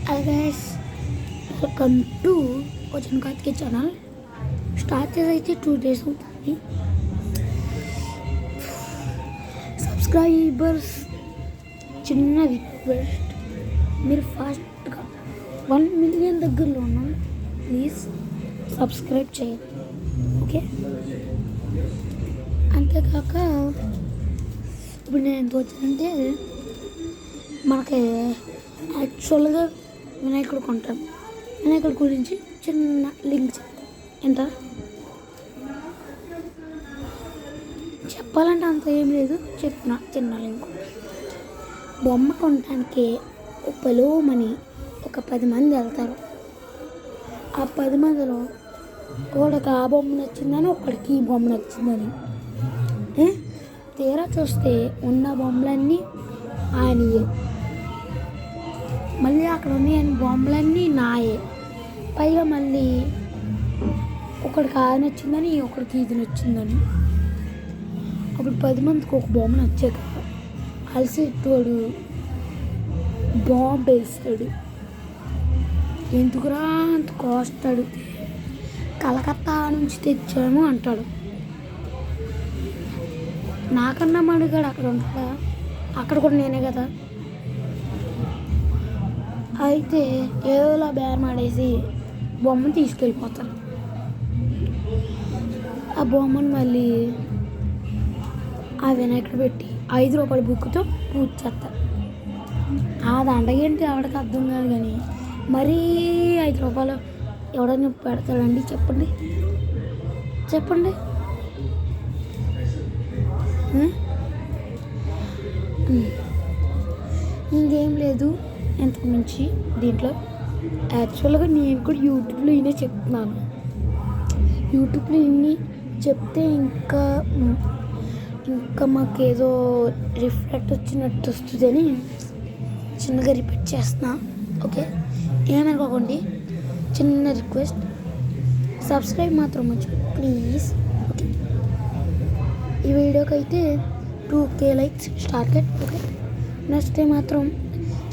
Hi guys, welcome to Ocean Karthike channel. Start చేసి అయితే 2 days అవుతుంది. సబ్స్క్రైబర్స్ చిన్న రిక్వెస్ట్, మీరు ఫాస్ట్గా 1 million దగ్గరలో ఉన్నాం. ప్లీజ్ సబ్స్క్రైబ్ చేయండి, ఓకే? అంతేకాక ఇప్పుడు నేను ఎంత వచ్చానంటే మనకి యాక్చువల్గా వినాయకుడు కొంటాం. వినాయకుడి గురించి చిన్న లింక్ ఎంత చెప్పాలంటే అంత ఏం లేదు, చెప్పిన చిన్న లింక్. బొమ్మ కొనడానికి పొలోమని ఒక 10 మంది వెళ్తారు. ఆ 10 మందిలో ఒకడికి ఆ బొమ్మ నచ్చిందని, ఒకడికి ఈ బొమ్మ నచ్చిందని. తీరా చూస్తే ఉన్న బొమ్మలన్నీ ఆయనయే, మళ్ళీ అక్కడ ఉన్న బొమ్మలన్నీ నాయే. పైగా మళ్ళీ ఒకడికి అది నచ్చిందని, ఒకడికి ఇది నచ్చిందని. అప్పుడు 10 మందికి ఒక బొమ్మ నచ్చాక అలసివాడు బాంబు వేస్తాడు. ఎందుకురా అంత కాస్ట్ అడిగితే కలకత్తా నుంచి తెచ్చాము అంటాడు. నాకన్నా మడిగాడు అక్కడ ఉంటాడా? అక్కడ కూడా నేనే కదా. అయితే ఏదోలా బేరం ఆడేసి బొమ్మను తీసుకెళ్ళిపోతారు. ఆ బొమ్మను మళ్ళీ ఆ వినాయకుడు పెట్టి 5 రూపాయల బుక్తో పూజ చేస్తారు. ఆ దండగేంటి ఆవిడకి అర్థం కాదు, కానీ మరీ 5 రూపాయలు ఎవడన్నా పెడతాడండి? చెప్పండి చెప్పండి. ఇంకేం లేదు ఎంతకు మించి దీంట్లో. యాక్చువల్గా నేను కూడా యూట్యూబ్లో ఇనే చెప్తున్నాను. యూట్యూబ్లో ఇన్ని చెప్తే ఇంకా మాకేదో రిఫ్లెక్ట్ వచ్చినట్టు వస్తుందని చిన్నగా రిపీట్ చేస్తున్నా, ఓకే? ఏమనుకోకండి, చిన్న రిక్వెస్ట్, సబ్స్క్రైబ్ మాత్రం మర్చిపోయి ప్లీజ్, ఓకే? ఈ వీడియోకి అయితే 2K లైక్స్ టార్గెట్, ఓకే? నచ్చితే మాత్రం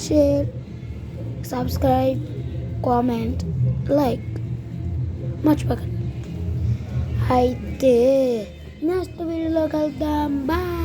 షేర్, సబ్స్క్రైబ్, కామెంట్, లైక్ మర్చిపోకండి. అయితే నెక్స్ట్ వీడియోలో కలుద్దాం. బాయ్.